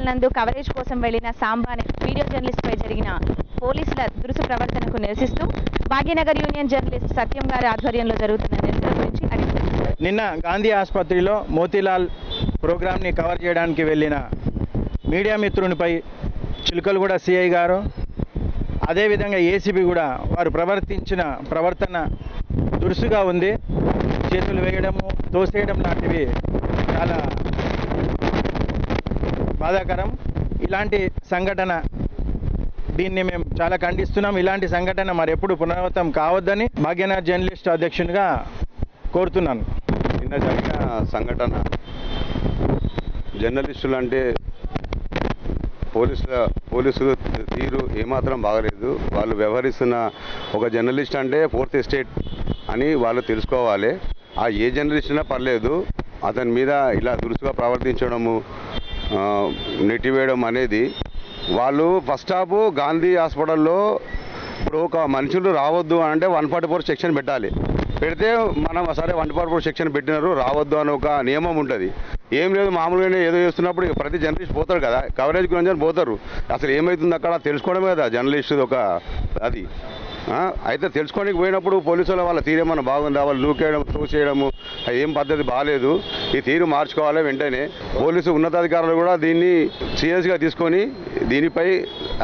నందు కవరేజ్ కోసం వెళ్లిన సాంబా అనే వీడియో జర్నలిస్ట్ పై జరిగిన పోలీసుల దురుసు ప్రవర్తనకు నిరసిస్తూ భాగ్యనగర్ యూనియన్ జర్నలిస్ట్ సత్యం గారి ఆధ్వర్యంలో జరుగుతున్న నిరసన గురించి అడిగారు. నిన్న గాంధీ ఆసుపత్రిలో మోతీలాల్ ప్రోగ్రామ్ని కవర్ చేయడానికి వెళ్ళిన మీడియా మిత్రునిపై చిలుకలగూడ సిఐ గారు, అదేవిధంగా ఏసీబీ కూడా వారు ప్రవర్తించిన ప్రవర్తన దురుసుగా ఉంది. చేతులు వేయడము, తోసేయడం లాంటివి చాలా బాధాకరం. ఇలాంటి సంఘటన దీన్ని మేము చాలా ఖండిస్తున్నాం. ఇలాంటి సంఘటన మరెప్పుడు పునరావృతం కావద్దని భాగ్యనగర్ జర్నలిస్ట్ అధ్యక్షునిగా కోరుతున్నాను. నిన్న జరిగిన సంఘటన జర్నలిస్టులు అంటే పోలీసులు తీరు ఏమాత్రం బాగలేదు. వాళ్ళు వ్యవహరిస్తున్న ఒక జర్నలిస్ట్ అంటే ఫోర్త్ ఎస్టేట్ అని వాళ్ళు తెలుసుకోవాలి. ఆ ఏ జర్నలిస్ట్ అయినా పర్లేదు, అతని మీద ఇలా దురుసుగా ప్రవర్తించడము, నెట్టివేయడం అనేది వాళ్ళు ఫస్ట్ హాఫ్ గాంధీ హాస్పిటల్లో ఇప్పుడు ఒక మనుషులు రావద్దు అని అంటే 144 సెక్షన్ పెట్టాలి. పెడితే మనం సరే 144 సెక్షన్ పెట్టినారు, రావద్దు అని ఒక నియమం ఉంటుంది. ఏం లేదు, మామూలుగానే ఏదో చేస్తున్నప్పుడు ప్రతి జర్నలిస్ట్ పోతారు కదా, కవరేజ్ గురించి పోతారు. అసలు ఏమవుతుంది అక్కడ తెలుసుకోవడమే కదా జర్నలిస్ట్ ఒక అది. అయితే తెలుసుకోవడానికి పోయినప్పుడు పోలీసుల వాళ్ళ తీరేమన్నా బాగుందా, వాళ్ళు నూకేయడం, తోసేయడము ఏం పద్ధతి బాగాలేదు. ఈ తీరు మార్చుకోవాలి వెంటనే. పోలీసు ఉన్నతాధికారులు కూడా దీన్ని సీరియస్గా తీసుకొని దీనిపై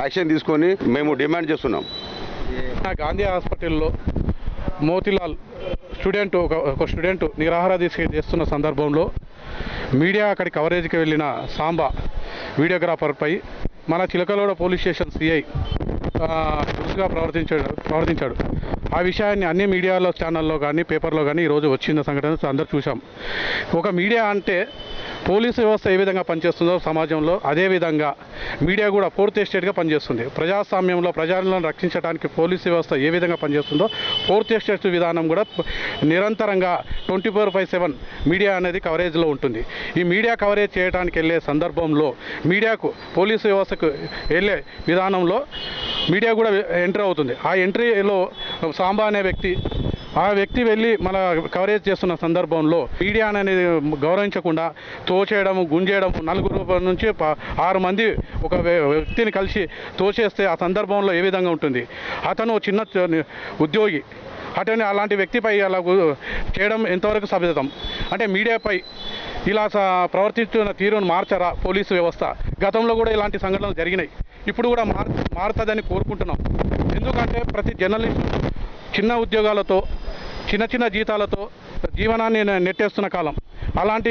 యాక్షన్ తీసుకొని మేము డిమాండ్ చేస్తున్నాం. గాంధీ హాస్పిటల్లో మోతీలాల్ ఒక స్టూడెంట్ నిరాహార దీక్ష చేస్తున్న సందర్భంలో మీడియా అక్కడి కవరేజ్కి వెళ్ళిన సాంబా వీడియోగ్రాఫర్పై మన చిలకలగూడ పోలీస్ స్టేషన్ సిఐ దురుసుగా ప్రవర్తించాడు. ఆ విషయాన్ని అన్ని మీడియాలో ఛానల్లో కానీ పేపర్లో కానీ ఈరోజు వచ్చిన సంఘటన అందరూ చూసాం. ఒక మీడియా అంటే పోలీసు వ్యవస్థ ఏ విధంగా పనిచేస్తుందో సమాజంలో, అదేవిధంగా మీడియా కూడా ఫోర్త్ ఎస్టేట్గా పనిచేస్తుంది. ప్రజాస్వామ్యంలో ప్రజలను రక్షించడానికి పోలీసు వ్యవస్థ ఏ విధంగా పనిచేస్తుందో ఫోర్త్ ఎస్టేట్ విధానం కూడా నిరంతరంగా 24/7 మీడియా అనేది కవరేజ్లో ఉంటుంది. ఈ మీడియా కవరేజ్ చేయడానికి వెళ్ళే సందర్భంలో మీడియాకు పోలీసు వ్యవస్థకు వెళ్ళే విధానంలో మీడియా కూడా ఎంట్రీ అవుతుంది. ఆ ఎంట్రీలో సాంబా అనే వ్యక్తి వెళ్ళి మన కవరేజ్ చేస్తున్న సందర్భంలో మీడియా అనేది గౌరవించకుండా తోచేయడం, గుంజేయడం, 4 నుంచి 6 మంది ఒక వ్యక్తిని కలిసి తోచేస్తే ఆ సందర్భంలో ఏ విధంగా ఉంటుంది? అతను చిన్న ఉద్యోగి, అతను అలాంటి వ్యక్తిపై అలా చేయడం ఎంతవరకు సభ్యతం? అంటే మీడియాపై ఇలా ప్రవర్తిస్తున్న తీరును మార్చరా పోలీసు వ్యవస్థ? గతంలో కూడా ఇలాంటి సంఘటనలు జరిగినాయి, ఇప్పుడు కూడా మారుతుందని కోరుకుంటున్నాం. ఎందుకంటే ప్రతి జర్నలిస్టు చిన్న ఉద్యోగాలతో, చిన్న జీతాలతో జీవనాన్ని నెట్టేస్తున్న కాలం. అలాంటి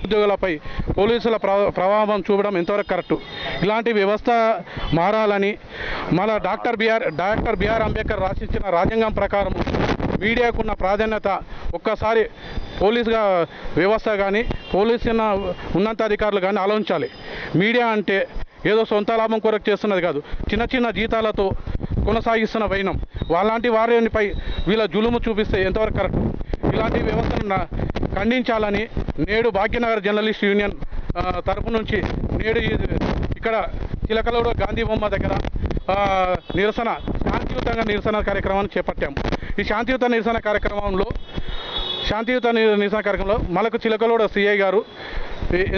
ఉద్యోగులపై పోలీసుల ప్రభావం చూపడం ఎంతవరకు కరెక్టు? ఇలాంటి వ్యవస్థ మారాలని మన డాక్టర్ బిఆర్ అంబేద్కర్ రాసిచ్చిన రాజ్యాంగం ప్రకారం మీడియాకున్న ప్రాధాన్యత ఒక్కసారి పోలీసుగా వ్యవస్థ కానీ పోలీసు ఉన్నతాధికారులు కానీ ఆలోచించాలి. మీడియా అంటే ఏదో సొంత లాభం కొరకు చేస్తున్నది కాదు, చిన్న జీతాలతో కొనసాగిస్తున్న వైనం. వాళ్ళంటి వారిపై వీళ్ళ జులుము చూపిస్తే ఎంతవరకు కరెక్ట్? ఇలాంటి వ్యవస్థను ఖండించాలని నేడు భాగ్యనగర్ జర్నలిస్ట్ యూనియన్ తరపు నుంచి నేడు ఇక్కడ చిలకలగూడ గాంధీ బొమ్మ దగ్గర శాంతియుతంగా నిరసన కార్యక్రమాన్ని చేపట్టాము. ఈ శాంతియుత నిరసన కార్యక్రమంలో మనకు చిలకలగూడ సిఐ గారు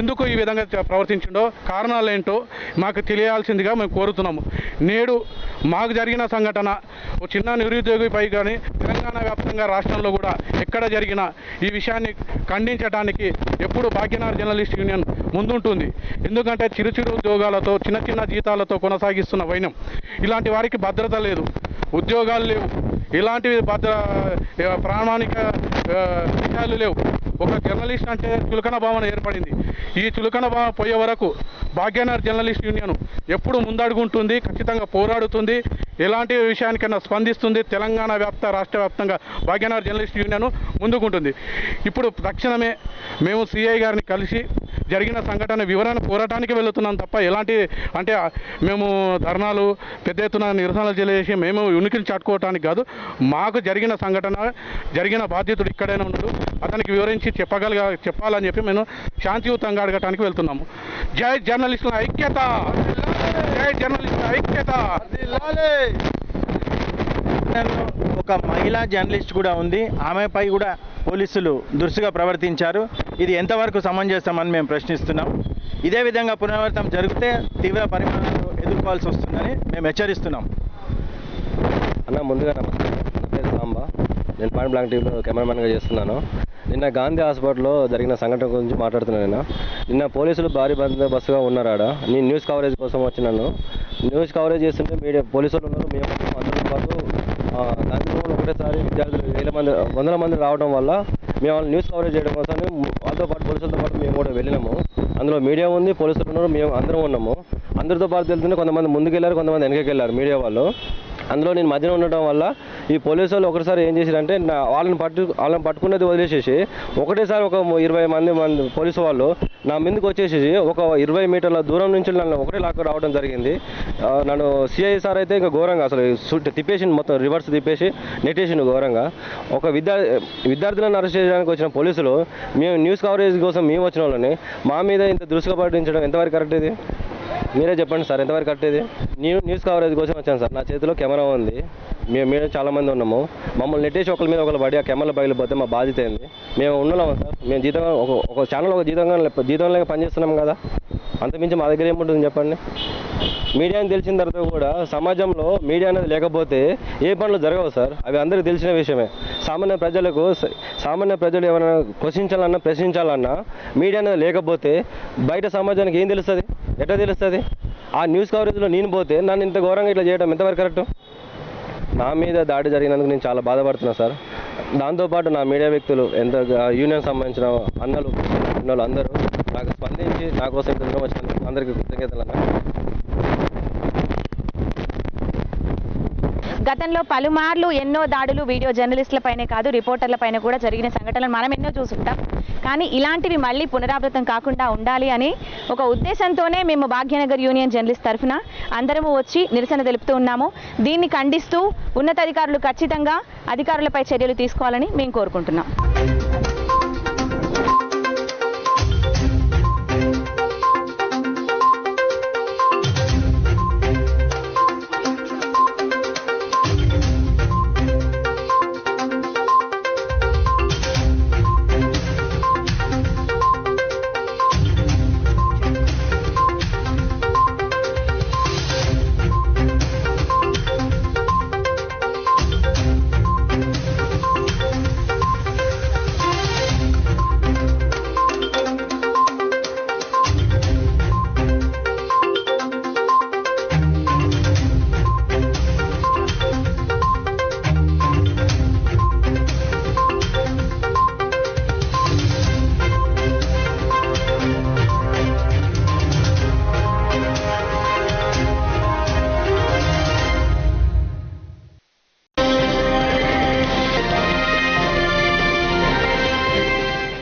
ఎందుకు ఈ విధంగా ప్రవర్తించిండో, కారణాలు ఏంటో మాకు తెలియాల్సిందిగా మేము కోరుతున్నాము. నేడు మాకు జరిగిన సంఘటన ఒక చిన్న నిరుద్యోగిపై కానీ తెలంగాణ వ్యాప్తంగా రాష్ట్రంలో కూడా ఎక్కడ జరిగినా ఈ విషయాన్ని ఖండించడానికి ఎప్పుడు భాగ్యనగర్ జర్నలిస్ట్ యూనియన్ ముందుంటుంది. ఎందుకంటే చిరు ఉద్యోగాలతో, చిన్న జీతాలతో కొనసాగిస్తున్న వైనం. ఇలాంటి వారికి భద్రత లేదు, ఉద్యోగాలు లేవు, ఇలాంటి ప్రామాణిక విషయాలు లేవు. ఒక జర్నలిస్ట్ అంటే చులకన భావన ఏర్పడింది. ఈ చులకన భావన పోయే వరకు భాగ్యనగర్ జర్నలిస్ట్ యూనియన్ ఎప్పుడు ముందడుగుంటుంది, ఖచ్చితంగా పోరాడుతుంది, ఎలాంటి విషయానికైనా స్పందిస్తుంది. తెలంగాణ రాష్ట్ర వ్యాప్తంగా భాగ్యనగర్ జర్నలిస్ట్ యూనియన్ ముందుకుంటుంది. ఇప్పుడు తక్షణమే మేము సిఐ గారిని కలిసి జరిగిన సంఘటన వివరణ కోరటానికి వెళుతున్నాం తప్ప ఎలాంటి అంటే మేము ధర్నాలు పెద్ద ఎత్తున నిరసనలు చేసి మేము ఉనికిని చాటుకోవటానికి కాదు. మాకు జరిగిన సంఘటన, జరిగిన బాధ్యతుడు ఇక్కడైనా ఉన్నాడు, అతనికి వివరించి చెప్పాలని చెప్పి మేము శాంతియుతంగా అడగటానికి వెళ్తున్నాము. జై జర్నలిస్టుల ఐక్యత, జై జర్నలిస్టుల ఐక్యత. ఒక మహిళా జర్నలిస్ట్ కూడా ఉంది, ఆమెపై కూడా పోలీసులు దురుసుగా ప్రవర్తించారు. ఇది ఎంతవరకు సమంజసమని మేము ప్రశ్నిస్తున్నాం. ఇదే విధంగా పునరావృతం జరిగితే తీవ్ర పరిమాణాలు ఎదుర్కోవాల్సి వస్తుందని మేము హెచ్చరిస్తున్నాం. అన్న ముందుగా నమస్తే. నా పేరు సాంబా. నేను పాయింట్ బ్లాంక్ టీంలో కెమెరామెన్గా చేస్తున్నాను. నిన్న గాంధీ హాస్పిటల్లో జరిగిన సంఘటన గురించి మాట్లాడుతున్నాను. నిన్న పోలీసులు భారీ బందోబస్తుగా ఉన్నారు ఆడ. నేను న్యూస్ కవరేజ్ కోసం వచ్చినాను. న్యూస్ కవరేజ్ చేస్తుంటే మీడియా పోలీసులు ఉన్నారు, మేము అందరితో పాటు గాంధీ భవన్ ఒకటేసారి విద్యార్థులు వందల మంది రావడం వల్ల మేము వాళ్ళు న్యూస్ కవరేజ్ చేయడం కోసం వాళ్ళతో పాటు పోలీసులతో పాటు మేము కూడా వెళ్ళినాము. అందులో మీడియా ఉంది, పోలీసులు ఉన్నారు, మేము అందరం ఉన్నాము. అందరితో పాటు వెళ్తుంటే కొంతమంది ముందుకు వెళ్ళారు, కొంతమంది వెనకకి వెళ్ళారు మీడియా వాళ్ళు. అందులో నేను మధ్యన ఉండటం వల్ల ఈ పోలీసు వాళ్ళు ఒకటిసారి ఏం చేశారంటే వాళ్ళని పట్టుకున్నది వదిలేసేసి ఒకటేసారి ఒక 20 మంది పోలీసు వాళ్ళు నా మీదకి వచ్చేసి ఒక 20 మీటర్ల దూరం నుంచి నన్ను ఒకటే లాక్ రావడం జరిగింది. నన్ను సిఐ సార్ అయితే ఇంకా ఘోరంగా అసలు తిప్పేసి మొత్తం రివర్స్ తిప్పేసి నెట్టేసిండు ఘోరంగా. ఒక విద్యార్థులను అరెస్ట్ చేయడానికి వచ్చిన పోలీసులు మేము న్యూస్ కవరేజ్ కోసం మేము వచ్చిన వాళ్ళని మా మీద ఇంత దృష్టిగా పట్టించడం ఎంతవరకు కరెక్ట్ ఇది? మీరే చెప్పండి సార్, ఎంతవరకు కరెక్ట్ ఇది? నేను న్యూస్ కవరేజ్ కోసం వచ్చాను సార్. నా చేతిలో కెమెరా ఉంది, మేము చాలామంది ఉన్నాము. మమ్మల్ని నెట్టేసి ఒకరి మీద ఒకరు పడి ఆ కెమెరా బయలుపోతే మా బాధ్యత ఏంది? మేము ఉన్నాము సార్. మేము జీతంగా ఒక ఛానల్ ఒక జీతంలో పనిచేస్తున్నాం కదా, అంతమించి మా దగ్గర ఏముంటుంది చెప్పండి? మీడియా అని తెలిసిన తర్వాత కూడా సమాజంలో మీడియా అనేది లేకపోతే ఏ పనులు జరగవు సార్. అవి అందరికీ తెలిసిన విషయమే. సామాన్య ప్రజలు ఏమైనా క్వశ్చించాలన్నా ప్రశ్నించాలన్నా మీడియా అనేది లేకపోతే బయట సమాజానికి ఏం తెలుస్తుంది? ఎట్లా తెలుస్తుంది? ఆ న్యూస్ కవరేజ్లో నేను పోతే నన్ను ఇంత ఘోరంగా ఇట్లా చేయడం ఎంతవరకు కరెక్ట్? నా మీద దాడి జరిగినందుకు నేను చాలా బాధపడుతున్నా సార్. దాంతోపాటు నా మీడియా వ్యక్తులు ఎంత యూనియన్ సంబంధించిన అన్నలు అందరూ నాకు స్పందించి నా కోసం ఇంత దూరం వచ్చినందుకు అందరికీ కృతజ్ఞతలు అన్న. గతంలో పలుమార్లు ఎన్నో దాడులు వీడియో జర్నలిస్టులపైనే కాదు రిపోర్టర్లపైన కూడా జరిగిన సంఘటనలు మనం ఎన్నో చూసుంటాం. కానీ ఇలాంటివి మళ్ళీ పునరావృతం కాకుండా ఉండాలి అని ఒక ఉద్దేశంతోనే మేము భాగ్యనగర్ యూనియన్ జర్నలిస్ట్ తరఫున అందరము వచ్చి నిరసన తెలుపుతూ ఉన్నాము. దీన్ని ఖండిస్తూ ఉన్నతాధికారులు ఖచ్చితంగా అధికారులపై చర్యలు తీసుకోవాలని మేము కోరుకుంటున్నాం.